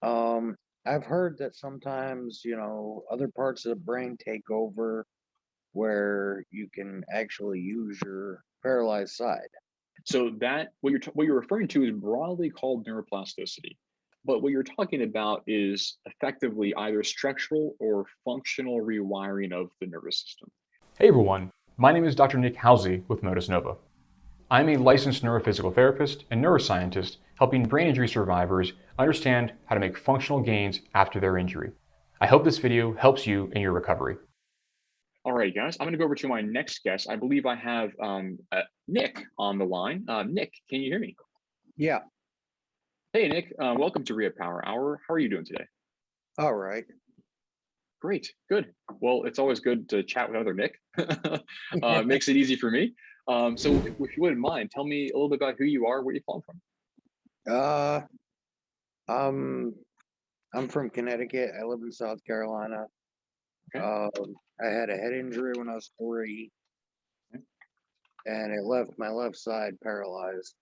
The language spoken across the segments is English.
Um, I've heard that sometimes, other parts of the brain take over where you can actually use your paralyzed side. So that what you're referring to is broadly called neuroplasticity. But what you're talking about is effectively either structural or functional rewiring of the nervous system. Hey everyone, my name is Dr. Nick Halsey with Motus Nova. I'm a licensed neurophysical therapist and neuroscientist helping brain injury survivors understand how to make functional gains after their injury. I hope this video helps you in your recovery. All right, guys, I'm going to go over to my next guest. I believe I have Nick on the line. Nick, can you hear me? Yeah. Hey, Nick, welcome to Rehab Power Hour. How are you doing today? All right. Great, good. Well, it's always good to chat with another Nick. Makes it easy for me. So, if you wouldn't mind, tell me a little bit about who you are, where you calling from. Uh, um, I'm from Connecticut. I live in South Carolina. Okay. I had a head injury when I was 3, and it left my left side paralyzed.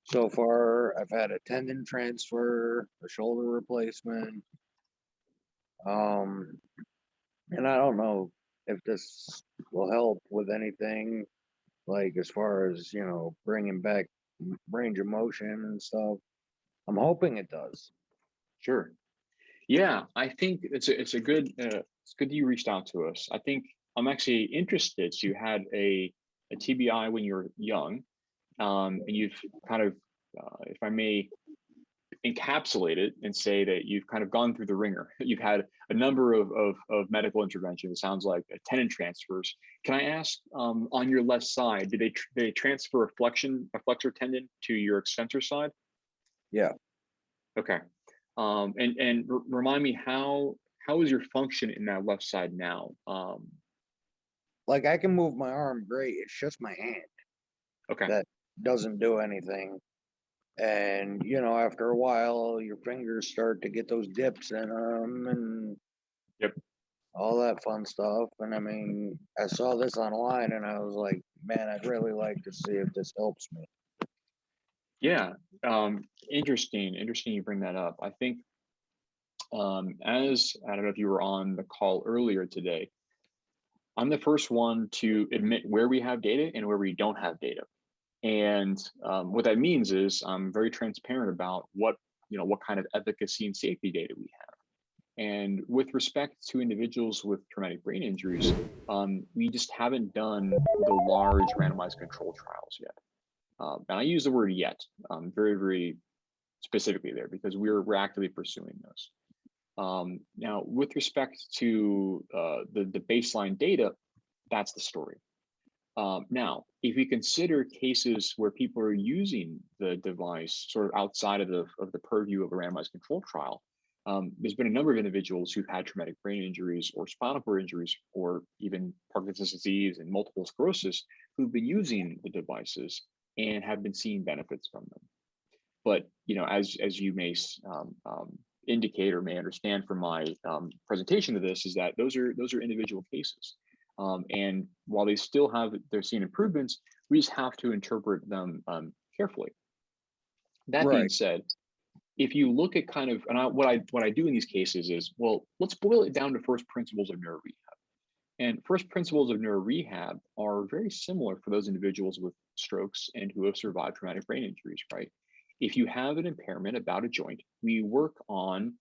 So far, I've had a tendon transfer, a shoulder replacement, um, and I don't know if this will help with anything, like as far as, bringing back range of motion and stuff. I'm hoping it does. Sure. Yeah, I think it's a good it's good that you reached out to us. I think I'm actually interested. So you had a TBI when you were young, and you've kind of, if I may encapsulate it and say that you've kind of gone through the ringer. You've had a number of medical interventions. It sounds like tendon transfers. Can I ask, on your left side, did they transfer a flexor tendon to your extensor side? Yeah. Okay. And remind me how is your function in that left side now? Like I can move my arm great. It's just my hand Okay. that doesn't do anything. And, after a while, your fingers start to get those dips in them and Yep. all that fun stuff. And I mean, I saw this online and I was like, man, I'd really like to see if this helps me. Yeah. Interesting. Interesting you bring that up. I think, as I don't know if you were on the call earlier today, I'm the first one to admit where we have data and where we don't have data. And what that means is I'm very transparent about what kind of efficacy and safety data we have. And with respect to individuals with traumatic brain injuries, we just haven't done the large randomized control trials yet. And I use the word yet, very, very specifically there, because we're actively pursuing those. Now, with respect to the baseline data, that's the story. Now, if we consider cases where people are using the device sort of outside of the purview of a randomized control trial, there's been a number of individuals who've had traumatic brain injuries or spinal cord injuries or even Parkinson's disease and multiple sclerosis who've been using the devices and have been seeing benefits from them. But as you may indicate or may understand from my presentation of this, is that those are individual cases. And while they're seeing improvements, we just have to interpret them carefully. That being Right. said, if you look at kind of, and what I do in these cases is, well, let's boil it down to first principles of neuro rehab. And first principles of neuro rehab are very similar for those individuals with strokes and who have survived traumatic brain injuries, right? If you have an impairment about a joint, we work on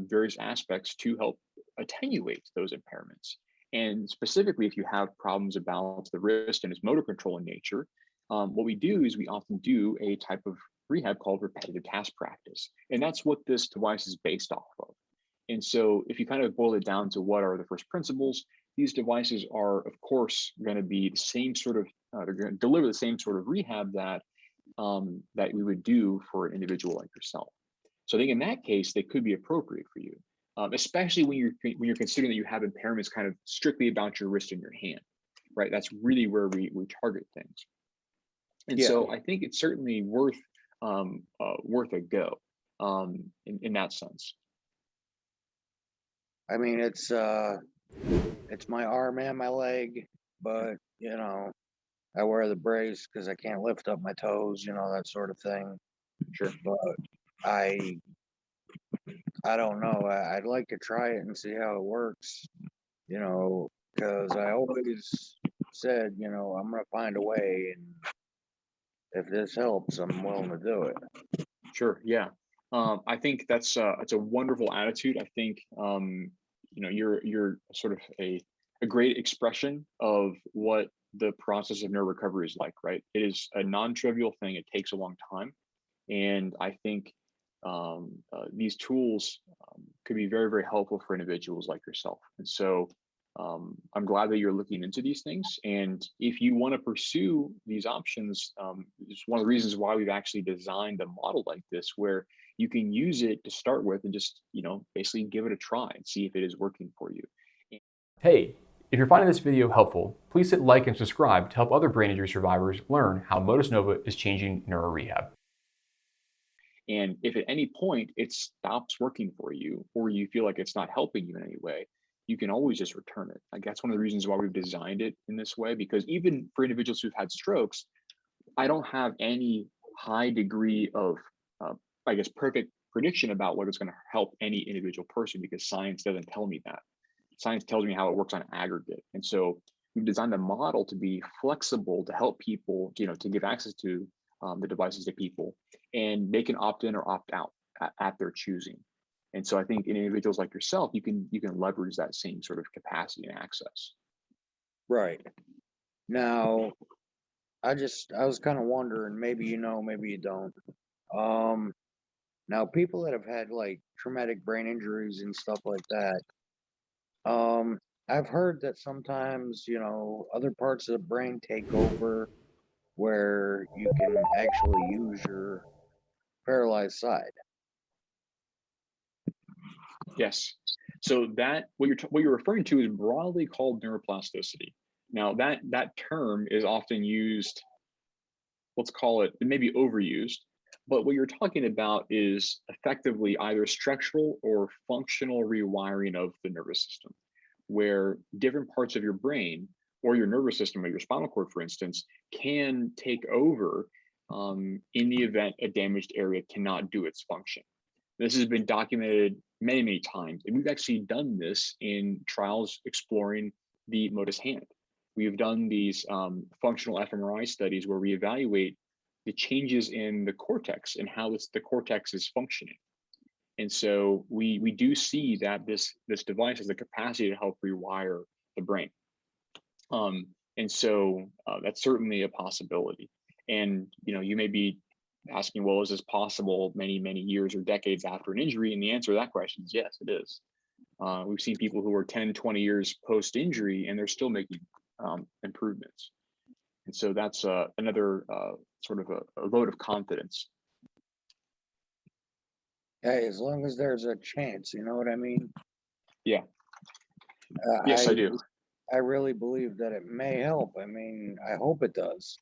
various aspects to help attenuate those impairments. And specifically, if you have problems about the wrist and its motor control in nature, what we do is we often do a type of rehab called repetitive task practice. And that's what this device is based off of. And so if you kind of boil it down to what are the first principles, these devices are, of course, going to be the same sort of, they're going to deliver the same sort of rehab that we would do for an individual like yourself. So I think in that case, they could be appropriate for you, especially when you're considering that you have impairments kind of strictly about your wrist and your hand, right? That's really where we target things. And Yeah. so I think it's certainly worth a go in that sense. I mean, it's my arm and my leg, but I wear the brace because I can't lift up my toes, that sort of thing. Sure. But I I don't know. I'd like to try it and see how it works, because I always said, I'm gonna find a way, and if this helps, I'm willing to do it. Sure. Yeah. I think that's a wonderful attitude. I think you're sort of a great expression of what the process of neuro recovery is like, right? It is a non-trivial thing. It takes a long time, and I think these tools could be very, very helpful for individuals like yourself. And so I'm glad that you're looking into these things. And if you want to pursue these options, it's one of the reasons why we've actually designed a model like this, where you can use it to start with and just, basically give it a try and see if it is working for you. Hey, if you're finding this video helpful, please hit like and subscribe to help other brain injury survivors learn how Motus Nova is changing neuro rehab. And if at any point it stops working for you, or you feel like it's not helping you in any way, you can always just return it. Like, that's one of the reasons why we've designed it in this way, because even for individuals who've had strokes, I don't have any high degree of, perfect prediction about whether it's going to help any individual person, because science doesn't tell me that. Science tells me how it works on aggregate. And so we've designed a model to be flexible, to help people, to give access to the devices to people, and they can opt in or opt out at their choosing. And so I think in individuals like yourself, you can leverage that same sort of capacity and access. Right. Now, I was kind of wondering, maybe maybe you don't. Now people that have had like traumatic brain injuries and stuff like that, I've heard that sometimes, other parts of the brain take over where you can actually use your paralyzed side. Yes. So that what you're referring to is broadly called neuroplasticity. Now that term is often used, let's call it maybe overused, but what you're talking about is effectively either structural or functional rewiring of the nervous system, where different parts of your brain or your nervous system or your spinal cord, for instance, can take over in the event a damaged area cannot do its function. This has been documented many, many times, and we've actually done this in trials exploring the Motus hand. We've done these functional fMRI studies where we evaluate the changes in the cortex and how the cortex is functioning. And so we do see that this device has the capacity to help rewire the brain. And so that's certainly a possibility. And you may be asking, well, is this possible many, many years or decades after an injury? And the answer to that question is yes, it is. We've seen people who are 10, 20 years post-injury, and they're still making improvements. And so that's another sort of a vote of confidence. Hey, as long as there's a chance, you know what I mean? Yeah. Yes, I do. I really believe that it may help. I mean, I hope it does.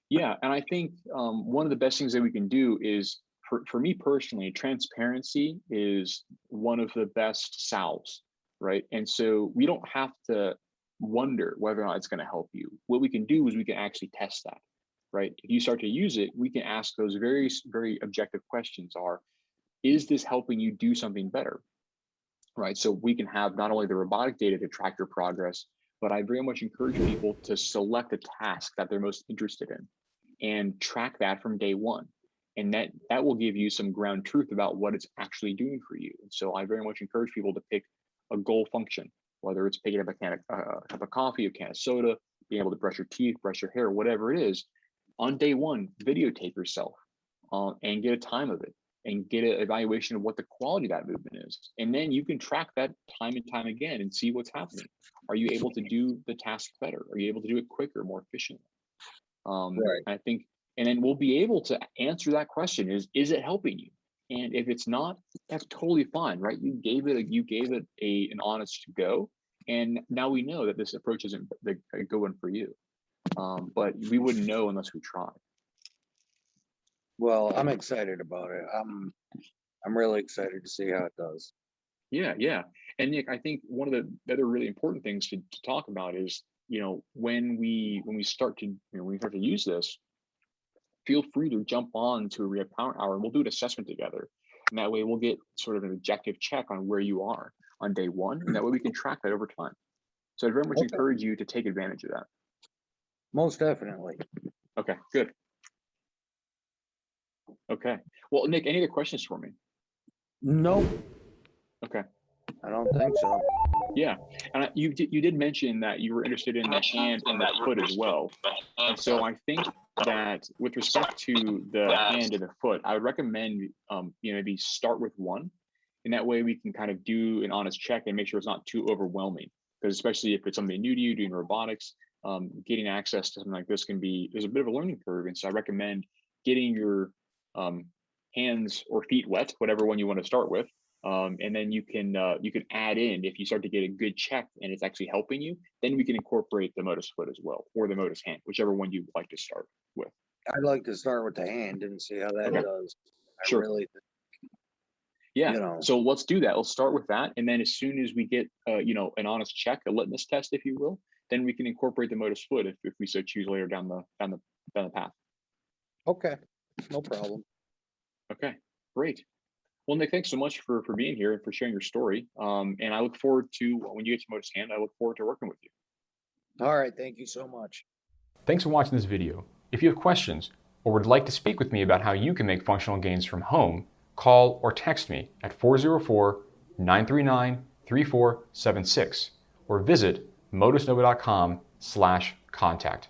Yeah, and I think one of the best things that we can do is, for me personally, transparency is one of the best salves, right? And so we don't have to wonder whether or not it's going to help you. What we can do is we can actually test that, right? If you start to use it, we can ask those very, very objective questions: is this helping you do something better? Right? So we can have not only the robotic data to track your progress, but I very much encourage people to select a task that they're most interested in and track that from day one. And that will give you some ground truth about what it's actually doing for you. And so I very much encourage people to pick a goal function, whether it's picking up a cup of coffee, a can of soda, being able to brush your teeth, brush your hair, whatever it is. On day one, videotape yourself and get a time of it, and get an evaluation of what the quality of that movement is. And then you can track that time and time again and see what's happening. Are you able to do the task better? Are you able to do it quicker, more efficiently? Right. I think, and then we'll be able to answer that question: is it helping you? And if it's not, that's totally fine, right? You gave it an honest go, and now we know that this approach isn't a good one for you. But we wouldn't know unless we tried. Well, I'm excited about it. I'm really excited to see how it does. Yeah. And Nick, I think one of the other really important things to talk about is when we start to use this, feel free to jump on to a Rehab Power Hour and we'll do an assessment together. And that way we'll get sort of an objective check on where you are on day one. And that way we can track that over time. So I'd very much encourage you to take advantage of that. Most definitely. Okay, good. Okay. Well, Nick, any other questions for me? Nope, Okay. I don't think so. Yeah. And you did mention that you were interested in the hand and the foot as well. And so I think that with respect to the hand and the foot, I would recommend, maybe start with one. And that way we can kind of do an honest check and make sure it's not too overwhelming. Because especially if it's something new to you, doing robotics, getting access to something like this there's a bit of a learning curve. And so I recommend getting your hands or feet wet, whatever one you want to start with. And then you can add in, if you start to get a good check and it's actually helping you, then we can incorporate the Motus foot as well, or the Motus hand, whichever one you'd like to start with. I'd like to start with the hand and see how that does. Sure. I really, Yeah. So let's do that. Let's start with that. And then as soon as we get, an honest check, a litmus test, if you will, then we can incorporate the Motus foot if we so choose later down the path. okay, no problem. Okay, great. Well, Nick, thanks so much for being here and for sharing your story. And I look forward to, when you get your Motus hand, I look forward to working with you. All right, thank you so much. Thanks for watching this video. If you have questions or would like to speak with me about how you can make functional gains from home, call or text me at 404-939-3476 or visit motusnova.com/contact.